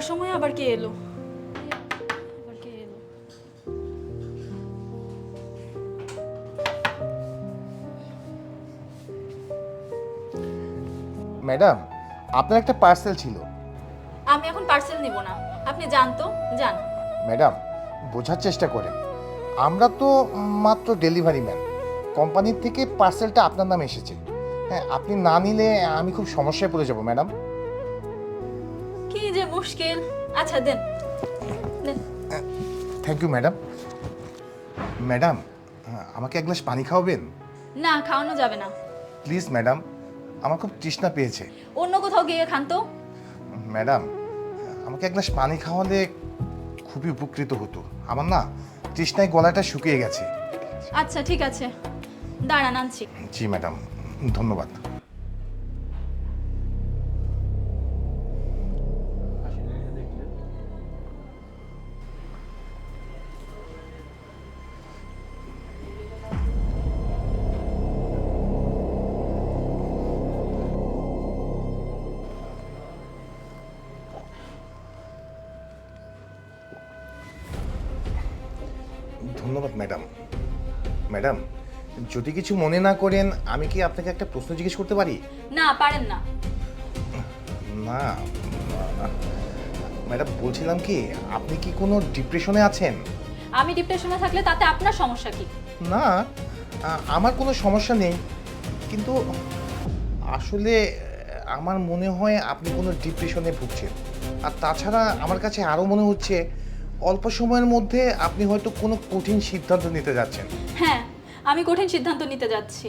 সময় আবার কে এলো? ম্যাডাম, আপনার একটা পার্সেল ছিল। আমি এখন পার্সেল নিব না, আপনি যান তো, যান। ম্যাডাম, বোঝার চেষ্টা করেন, আমরা তো মাত্র ডেলিভারি ম্যান। কোম্পানির থেকে পার্সেলটা আপনার নামে এসেছে। হ্যাঁ, আপনি না নিলে আমি খুব সমস্যায় পড়ে যাব ম্যাডাম। কি যে মুশকিল। আচ্ছা দেন দেন। Thank you madam. ম্যাডাম, আমাকে এক গ্লাস পানি খাওয়াবেন? না, খাওয়ানো যাবে না। প্লিজ ম্যাডাম, আমার খুব তৃষ্ণা পেয়েছে। অন্য কোথাও গিয়ে খান তো। ম্যাডাম, আমাকে এক গ্লাস পানি খাওয়ালে খুবই উপকৃত হতো। আমার না তৃষ্ণায় গলাটা শুকিয়ে গেছে। আচ্ছা ঠিক আছে, দাঁড়ান আনছি। জি ম্যাডাম, ধন্যবাদ। ধন্যবাদ ম্যাডাম। ম্যাডাম, যদি কিছু মনে না করেন, আমি কি আপনাকে একটা প্রশ্ন জিজ্ঞেস করতে পারি? না, পারেন না। না ম্যাডাম, বলছিলাম কি, আপনি কি কোনো ডিপ্রেশনে আছেন? আমি ডিপ্রেশনে থাকলে তাতে আপনার সমস্যা কি? না, আমার কোনো সমস্যা নেই, কিন্তু আসলে আমার মনে হয় আপনি কোনো ডিপ্রেশনে ভুগছেন। আর তাছাড়া আমার কাছে আরও মনে হচ্ছে অল্প সময়ের মধ্যে আপনি হয়তো কোনো কঠিন সিদ্ধান্ত নিতে যাচ্ছেন। হ্যাঁ, আমি কঠিন সিদ্ধান্ত নিতে যাচ্ছি।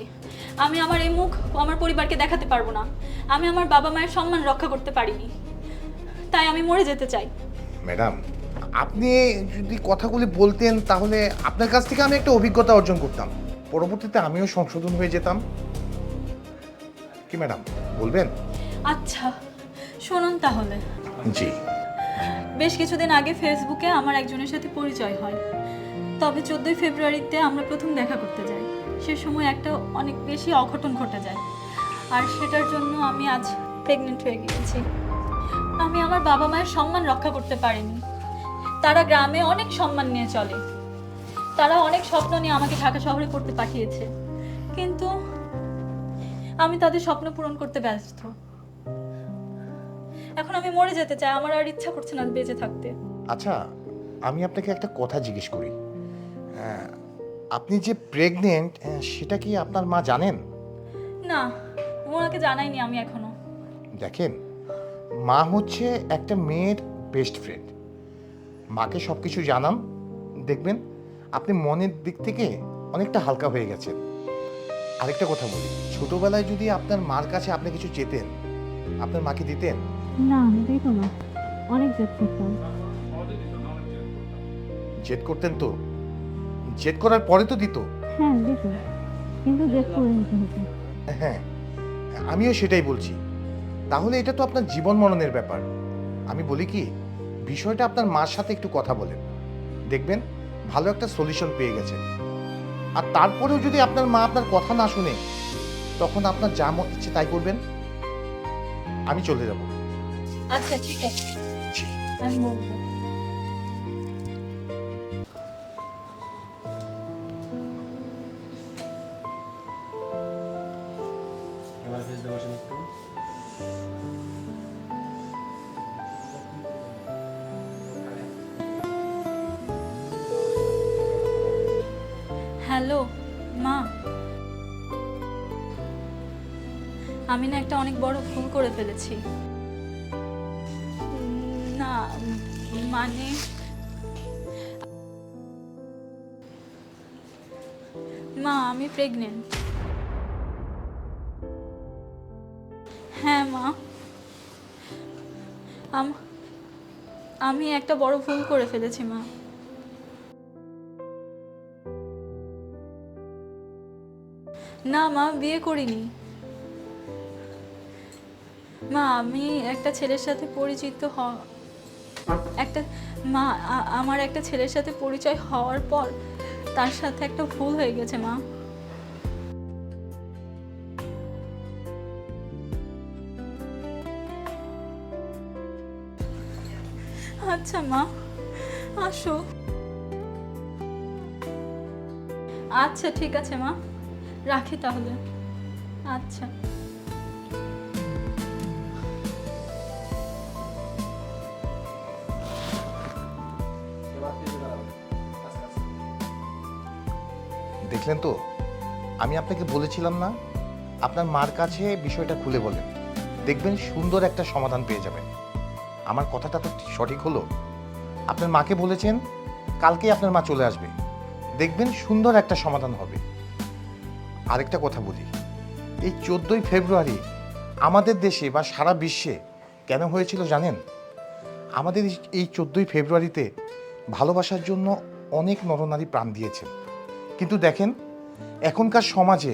আমি আমার এই মুখ আমার পরিবারকে দেখাতে পারবো না। আমি আমার বাবা মায়ের সম্মান রক্ষা করতে পারিনি, তাই আমি মরে যেতে চাই। ম্যাডাম, আপনি যদি কথাগুলি বলতেন তাহলে আপনার কাছ থেকে আমি একটা অভিজ্ঞতা অর্জন করতাম, পরবর্তীতে আমিও সংশোধন হয়ে যেতাম। কি ম্যাডাম, বলবেন? আচ্ছা শুনুন তাহলে। জি। বেশ কিছুদিন আগে ফেসবুকে আমার একজনের সাথে পরিচয় হয়। তবে 14ই ফেব্রুয়ারিতে আমরা প্রথম দেখা করতে যাই। সে সময় একটা অনেক বেশি অঘটন ঘটে যায়, আর সেটার জন্য আমি আজ প্রেগনেন্ট হয়ে গিয়েছি। আমি আমার বাবা মায়ের সম্মান রক্ষা করতে পারিনি। তারা গ্রামে অনেক সম্মান নিয়ে চলে, তারা অনেক স্বপ্ন নিয়ে আমাকে ঢাকা শহরে পড়তে পাঠিয়েছে, কিন্তু আমি তাদের স্বপ্ন পূরণ করতে ব্যস্ত। এখন আমি মরে যেতে চাই, আমার আর ইচ্ছা করছে না বেঁচে থাকতে। আচ্ছা, আমি আপনাকে একটা কথা জিজ্ঞেস করি। আপনি যে প্রেগনেন্ট, সেটা কি আপনার মা জানেন? না, ওনাকে জানাইনি আমি এখনো। দেখেন, মা হচ্ছে একটা মেয়ের বেস্ট ফ্রেন্ড। মাকে সব কিছু জানান, দেখবেন আপনি মনের দিক থেকে অনেকটা হালকা হয়ে গেছেন। আরেকটা কথা বলি, ছোটবেলায় যদি আপনার মার কাছে আপনি কিছু চেতেন, আপনার মাকে দিতেন? না, দিত না। অনেক জেদ করতাম। জেদ করতেন তো? জেদ করার পরে তো দিত। হ্যাঁ, দিত, কিন্তু জেদ করে নিতে হতো। হ্যাঁ, আমিও সেটাই বলছি। তাহলে এটা তো আপনার জীবন মরণের ব্যাপার। আমি বলি কি, বিষয়টা আপনার মার সাথে একটু কথা বলেন, দেখবেন ভালো একটা সলিউশন পেয়ে গেছেন। আর তারপরেও যদি আপনার মা আপনার কথা না শুনে, তখন আপনার যা মন ইচ্ছে তাই করবেন। আমি চলে যাব। আচ্ছা ঠিক আছে, আমি বলবো। হ্যালো মা, আমি না একটা অনেক বড় ভুল করে ফেলেছি। না মানে মা, আমি প্রেগনেন্ট। হ্যাঁ মা, আমি একটা বড় ভুল করে ফেলেছি মা। না মা, বিয়ে করিনি মা। আমি একটা ছেলের সাথে পরিচিত একটা মা, আমার একটা ছেলের সাথে পরিচয় হওয়ার পর তার সাথে একটা ভুল হয়ে গেছে মা। আচ্ছা মা, আসো। আচ্ছা ঠিক আছে মা, রাখি তাহলে। আচ্ছা। দেখলেন তো, আমি আপনাকে বলেছিলাম না, আপনার মার কাছে বিষয়টা খুলে বলেন, দেখবেন সুন্দর একটা সমাধান পেয়ে যাবেন। আমার কথাটা তো সঠিক হলো? আপনার মাকে বলেছেন কালকেই আপনার মা চলে আসবে, দেখবেন সুন্দর একটা সমাধান হবে। আরেকটা কথা বলি, এই 14ই ফেব্রুয়ারি আমাদের দেশে বা সারা বিশ্বে কেন হয়েছিল জানেন? আমাদের এই 14ই ফেব্রুয়ারিতে ভালোবাসার জন্য অনেক নরনারী প্রাণ দিয়েছেন, কিন্তু দেখেন এখনকার সমাজে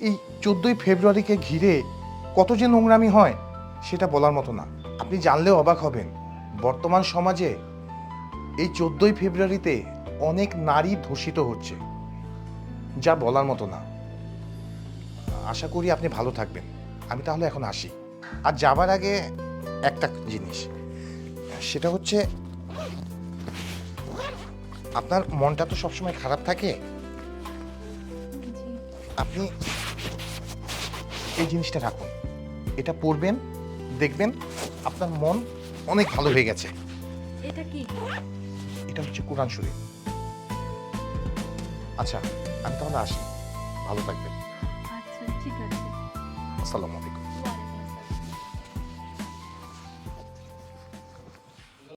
এই 14ই ফেব্রুয়ারিকে ঘিরে কত যে নোংরামি হয় সেটা বলার মতো না। আপনি জানলেও অবাক হবেন, বর্তমান সমাজে এই 14ই ফেব্রুয়ারিতে অনেক নারী ধর্ষিত হচ্ছে, যা বলার মতো না। আশা করি আপনি ভালো থাকবেন। আমি তাহলে এখন আসি। আর যাবার আগে একটা জিনিস, সেটা হচ্ছে আপনার মনটা তো সবসময় খারাপ থাকে, জি। আপনি এই জিনিসটা রাখুন, এটা পড়বেন, দেখবেন আপনার মন অনেক ভালো হয়ে গেছে। এটা কি? এটা হচ্ছে কোরআন শরীফ। আচ্ছা, আমি তাহলে আসি, ভালো থাকবেন। আচ্ছা ঠিক আছে। আসসালামু আলাইকুম।